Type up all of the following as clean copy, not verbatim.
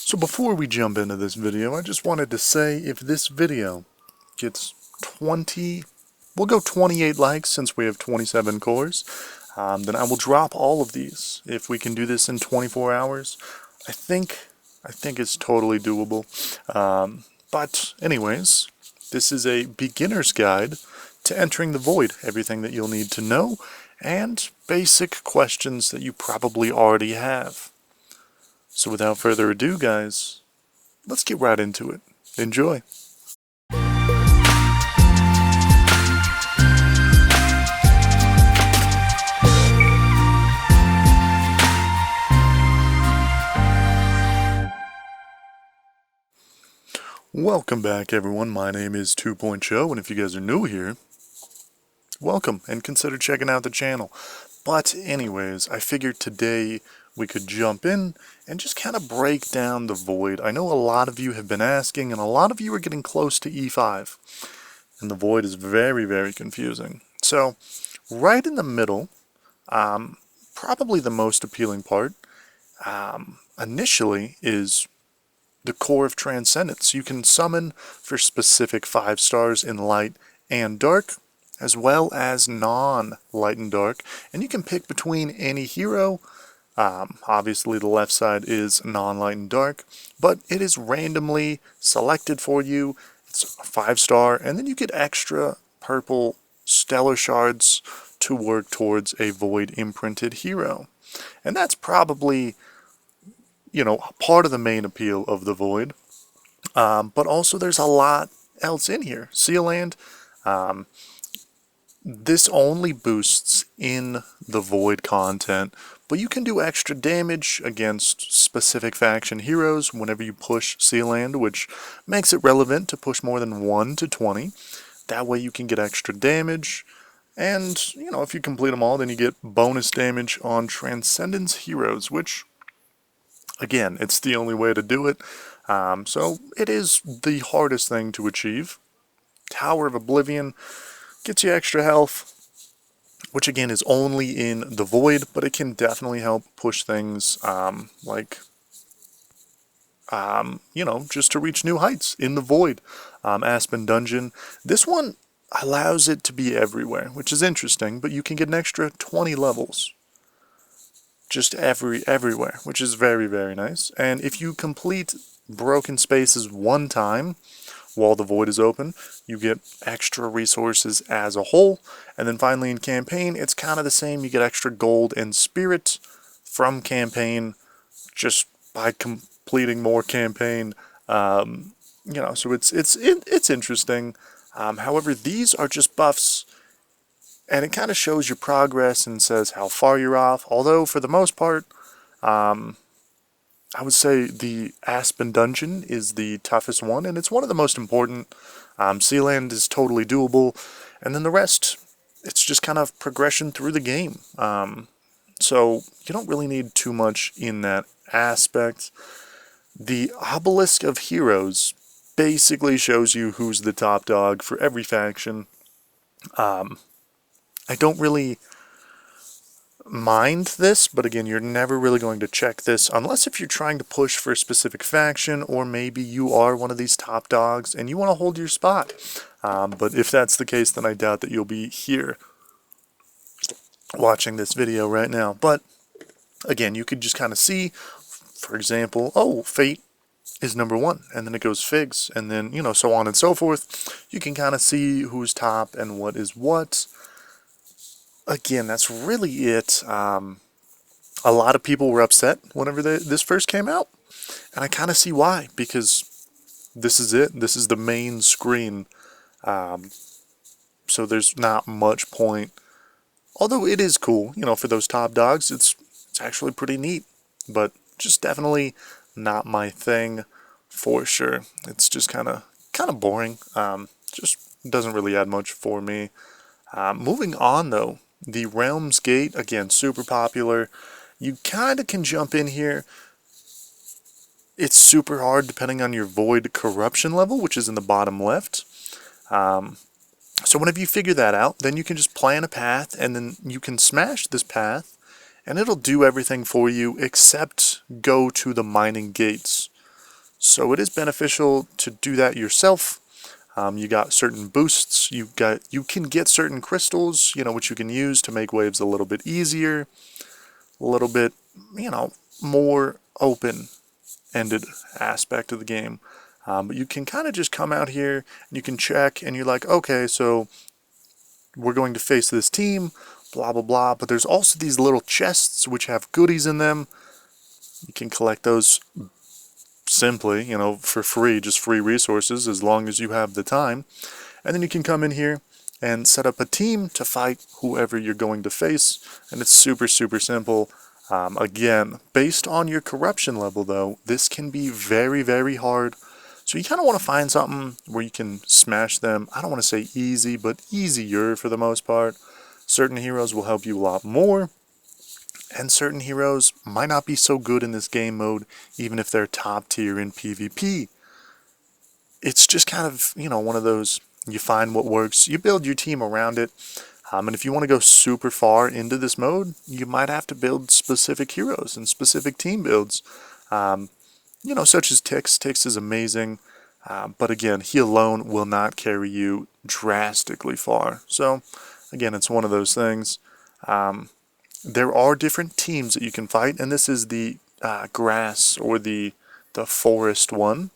So before we jump into this video, I just wanted to say if this video gets 20, we'll go 28 likes since we have 27 cores, then I will drop all of these. If we can do this in 24 hours, I think it's totally doable. But anyways, this is a beginner's guide to entering the void, everything that you'll need to know, and basic questions that you probably already have. So without further ado, guys, let's get right into it. Enjoy! Welcome back, everyone. My name is 2.0, and if you guys are new here, welcome, and consider checking out the channel. But anyways, I figured today we could jump in and just kind of break down the void. I know a lot of you have been asking, and a lot of you are getting close to E5, and the void is very, very confusing. So, right in the middle, probably the most appealing part, initially, is the core of Transcendence. You can summon for specific 5 stars in light and dark, as well as non-light and dark, and you can pick between any hero. Obviously the left side is non-light and dark, but it is randomly selected for you. It's a 5-star, and then you get extra purple stellar shards to work towards a void imprinted hero. And that's probably, you know, part of the main appeal of the void. But also there's a lot else in here. Sealand, this only boosts in the void content, but you can do extra damage against specific faction heroes whenever you push Sealand, which makes it relevant to push more than 1 to 20. That way you can get extra damage, and, you know, if you complete them all, then you get bonus damage on Transcendence heroes, which, again, it's the only way to do it. So it is the hardest thing to achieve. Tower of Oblivion gets you extra health, which again is only in the void, but it can definitely help push things you know, just to reach new heights in the void. Aspen Dungeon, this one allows it to be everywhere, which is interesting, but you can get an extra 20 levels just everywhere, which is very, very nice. And if you complete Broken Spaces one time while the void is open, you get extra resources as a whole. And then finally in campaign, it's kind of the same. You get extra gold and spirit from campaign just by completing more campaign. You know, so it's interesting. However, these are just buffs, and it kind of shows your progress and says how far you're off. Although for the most part, I would say the Aspen Dungeon is the toughest one, and it's one of the most important. Sealand is totally doable, and then the rest, it's just kind of progression through the game. So you don't really need too much in that aspect. The Obelisk of Heroes basically shows you who's the top dog for every faction. I don't really mind this, but again, you're never really going to check this unless if you're trying to push for a specific faction, or maybe you are one of these top dogs and you want to hold your spot. But if that's the case, then I doubt that you'll be here watching this video right now. But again, you could just kind of see, for example, oh, Fate is number 1, and then it goes Figs, and then, you know, so on and so forth. You can kind of see who's top and what is what. Again, that's really it. A lot of people were upset whenever this first came out, and I kind of see why, because this is it. This is the main screen, so there's not much point. Although it is cool, you know, for those top dogs, it's actually pretty neat, but just definitely not my thing for sure. It's just kind of boring. Just doesn't really add much for me. Moving on though. The Realm's Gate, again, super popular. You kind of can jump in here. It's super hard depending on your void corruption level, which is in the bottom left. So whenever you figure that out, then you can just plan a path, and then you can smash this path, and it'll do everything for you except go to the mining gates. So it is beneficial to do that yourself. You got certain boosts, you can get certain crystals, which you can use to make waves a little bit easier, a little bit, more open-ended aspect of the game. But you can kind of just come out here and you can check and you're like, okay, so we're going to face this team, blah, blah, blah. But there's also these little chests which have goodies in them. You can collect those simply, for free, just free resources as long as you have the time. And then you can come in here and set up a team to fight whoever you're going to face. And it's super, super simple. Again, based on your corruption level, though, this can be very, very hard. So you kind of want to find something where you can smash them. I don't want to say easy, but easier for the most part. Certain heroes will help you a lot more. And certain heroes might not be so good in this game mode, even if they're top tier in PvP. It's just kind of, one of those, you find what works, you build your team around it. And if you want to go super far into this mode, you might have to build specific heroes and specific team builds. Such as Tix. Tix is amazing, but again, he alone will not carry you drastically far. So, again, it's one of those things. There are different teams that you can fight, and this is the grass or the forest one.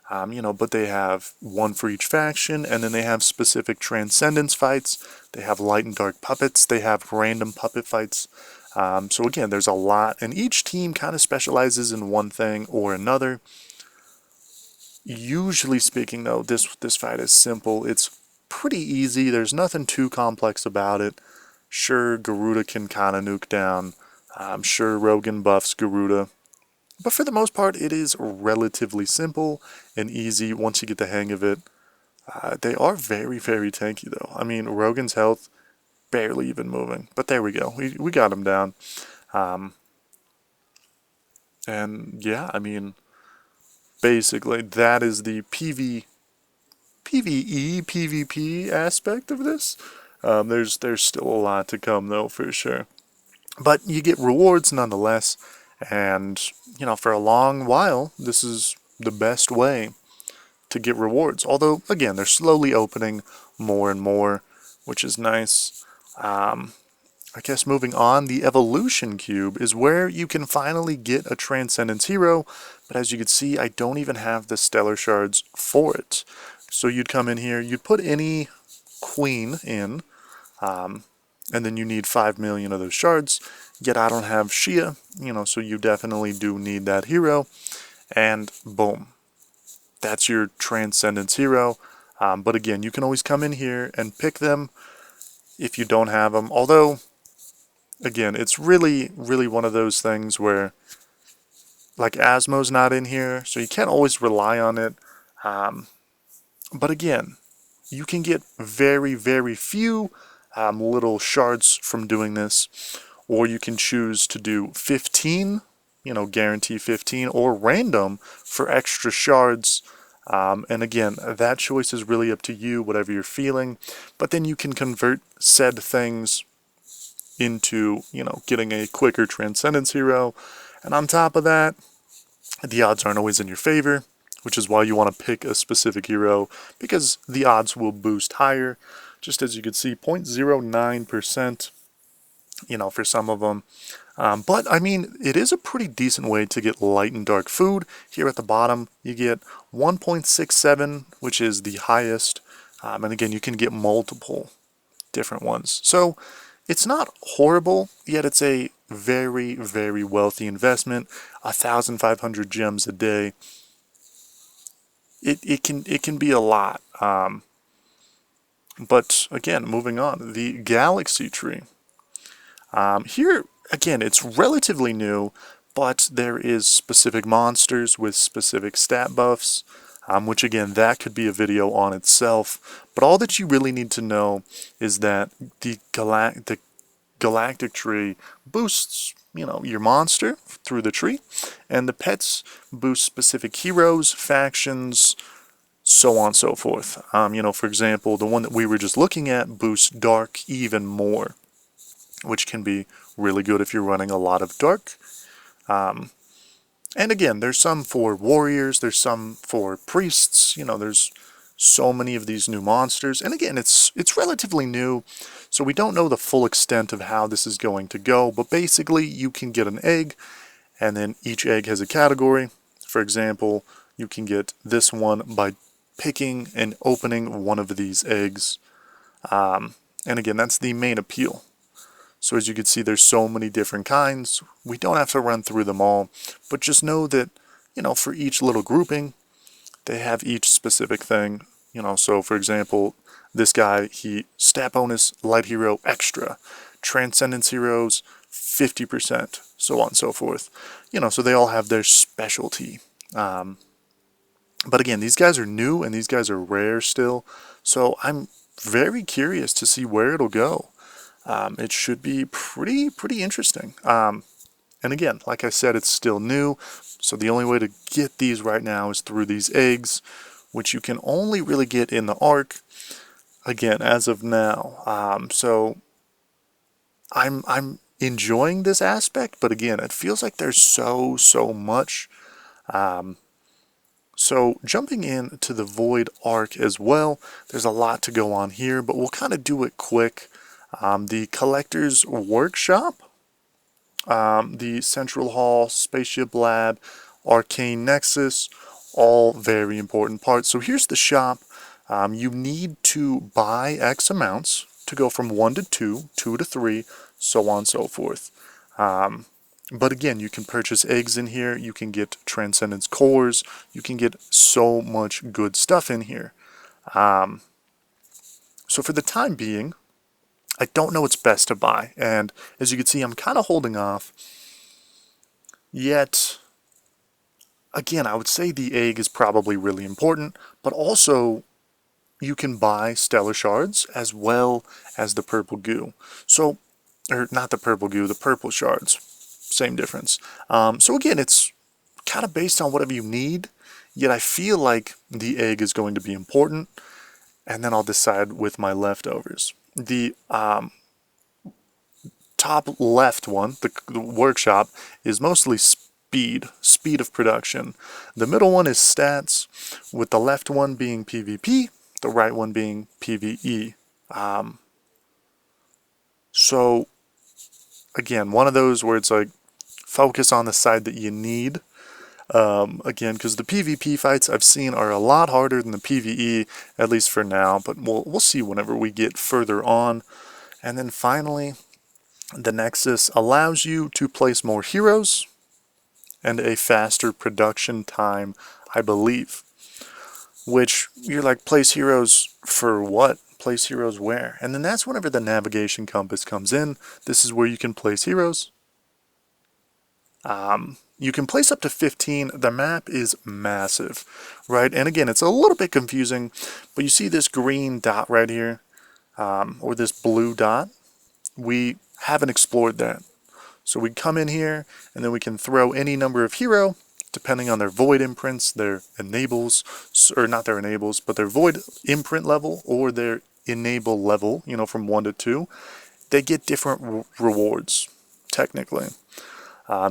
But they have one for each faction, and then they have specific Transcendence fights. They have light and dark puppets. They have random puppet fights. So again, there's a lot, and each team kind of specializes in one thing or another. Usually speaking, though, this fight is simple. It's pretty easy. There's nothing too complex about it. Sure, Garuda can kind of nuke down. I'm sure Rogan buffs Garuda. But for the most part, it is relatively simple and easy once you get the hang of it. They are very, very tanky, though. I mean, Rogan's health, barely even moving. But there we go. We got him down. And yeah, I mean, basically, that is the PVE, PVP aspect of this. There's still a lot to come, though, for sure. But you get rewards nonetheless. And, for a long while, this is the best way to get rewards. Although, again, they're slowly opening more and more, which is nice. I guess moving on, the Evolution Cube is where you can finally get a Transcendence hero. But as you can see, I don't even have the Stellar Shards for it. So you'd come in here, you'd put any queen in, and then you need 5 million of those shards. Yet I don't have Shia, so you definitely do need that hero. And boom. That's your Transcendence hero. But again, you can always come in here and pick them if you don't have them. Although, again, it's really, really one of those things where, like, Asmo's not in here, so you can't always rely on it. But again, you can get very, very few little shards from doing this. Or you can choose to do 15, guarantee 15, or random for extra shards. And again, that choice is really up to you, whatever you're feeling. But then you can convert said things into, getting a quicker Transcendence hero. And on top of that, the odds aren't always in your favor, which is why you want to pick a specific hero, because the odds will boost higher. Just as you can see, 0.09%. For some of them. But, I mean, it is a pretty decent way to get light and dark food. Here at the bottom, you get 1.67, which is the highest. And again, you can get multiple different ones. So, it's not horrible, yet it's a very, very wealthy investment. 1,500 gems a day. It can be a lot. But, again, moving on. The Galaxy Tree. Here, again, it's relatively new, but there is specific monsters with specific stat buffs, which again, that could be a video on itself. But all that you really need to know is that the Galactic Tree boosts, your monster through the tree, and the pets boost specific heroes, factions, so on and so forth. For example, the one that we were just looking at boosts Dark even more, which can be really good if you're running a lot of Dark. And again, there's some for warriors, there's some for priests, you know, there's so many of these new monsters. And again, it's relatively new, so we don't know the full extent of how this is going to go, but basically you can get an egg, and then each egg has a category. For example, you can get this one by picking and opening one of these eggs. And again, that's the main appeal. So as you can see, there's so many different kinds. We don't have to run through them all, but just know that, you know, for each little grouping, they have each specific thing. You know, so for example, this guy, he stat bonus, light hero extra, Transcendence heroes 50%, so on and so forth. You know, so they all have their specialty. But again, these guys are new and these guys are rare still, so I'm very curious to see where it'll go. It should be pretty interesting. And again, like I said, it's still new, so the only way to get these right now is through these eggs, which you can only really get in the Ark, again, as of now. So I'm enjoying this aspect, but again, it feels like there's so much. So jumping into the Void Ark as well, there's a lot to go on here, but we'll kind of do it quick. The Collector's Workshop, the Central Hall, Spaceship Lab, Arcane Nexus, all very important parts. So here's the shop. You need to buy X amounts to go from 1 to 2, 2 to 3, so on and so forth. But again, you can purchase eggs in here, you can get Transcendence cores, you can get so much good stuff in here. So for the time being, I don't know what's best to buy, and as you can see, I'm kind of holding off. Yet, again, I would say the egg is probably really important, but also you can buy Stellar Shards as well as the purple goo. So, or not the purple goo, the purple shards. Same difference. So again, it's kind of based on whatever you need, yet I feel like the egg is going to be important, and then I'll decide with my leftovers. The top left one, the workshop, is mostly speed of production. The middle one is stats, with the left one being PvP, the right one being PvE. So again, one of those where it's like, focus on the side that you need. Again, because the PvP fights I've seen are a lot harder than the PvE, at least for now, but we'll see whenever we get further on. And then finally, the Nexus allows you to place more heroes and a faster production time, I believe. Which, you're like, place heroes for what? Place heroes where? And then that's whenever the navigation compass comes in. This is where you can place heroes. You can place up to 15. The map is massive, right? And again, it's a little bit confusing, but you see this green dot right here, or this blue dot? We haven't explored that. So we come in here, and then we can throw any number of hero, depending on their void imprints, their enables, or not their enables, but their void imprint level, or their enable level, you know, from 1 to 2. They get different rewards, technically.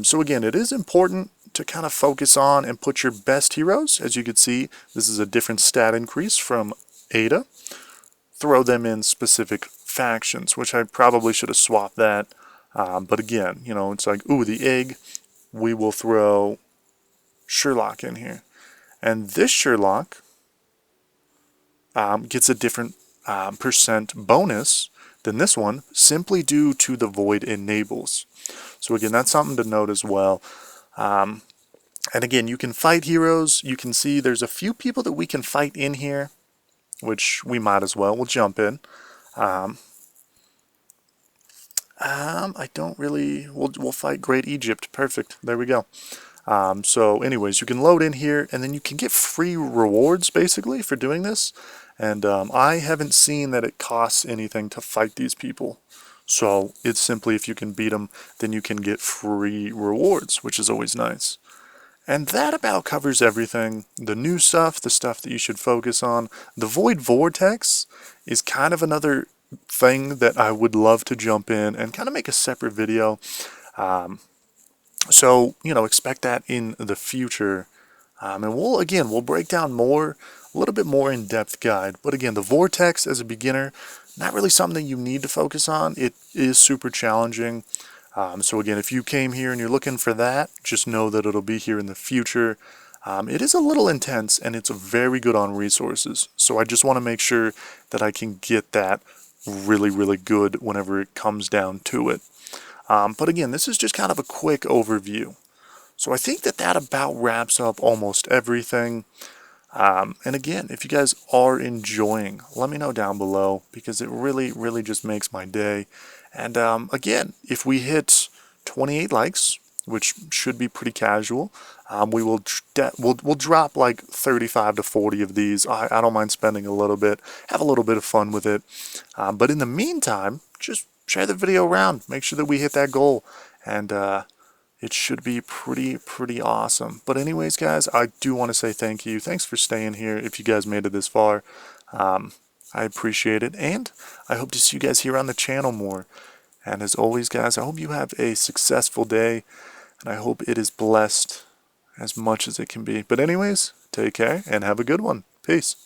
So again, it is important to kind of focus on and put your best heroes. As you can see, this is a different stat increase from Ada. Throw them in specific factions, which I probably should have swapped that. But again, you know, it's like, ooh, the egg, we will throw Sherlock in here. And this Sherlock gets a different percent bonus than this one, simply due to the void enables. So again, that's something to note as well. And again, you can fight heroes. You can see there's a few people that we can fight in here, which we might as well. We'll jump in. I don't really... We'll fight Great Egypt. Perfect. There we go. So anyways, you can load in here, and then you can get free rewards, basically, for doing this. And I haven't seen that it costs anything to fight these people. So it's simply, if you can beat them, then you can get free rewards, which is always nice. And that about covers everything. The new stuff, the stuff that you should focus on. The Void Vortex is kind of another thing that I would love to jump in and kind of make a separate video. So, expect that in the future. And we'll break down a little bit more in-depth guide. But again, the Vortex as a beginner, not really something you need to focus on. It is super challenging. So again, if you came here and you're looking for that, just know that it'll be here in the future. It is a little intense and it's very good on resources. So I just want to make sure that I can get that really, really good whenever it comes down to it. But again, this is just kind of a quick overview. So I think that about wraps up almost everything. And again, if you guys are enjoying, let me know down below because it really, really just makes my day. And again, if we hit 28 likes, which should be pretty casual, we'll drop like 35 to 40 of these. I don't mind spending a little bit, have a little bit of fun with it. But in the meantime, just share the video around. Make sure that we hit that goal. And it should be pretty awesome. But anyways, guys, I do want to say thank you. Thanks for staying here if you guys made it this far. I appreciate it. And I hope to see you guys here on the channel more. And as always, guys, I hope you have a successful day. And I hope it is blessed as much as it can be. But anyways, take care and have a good one. Peace.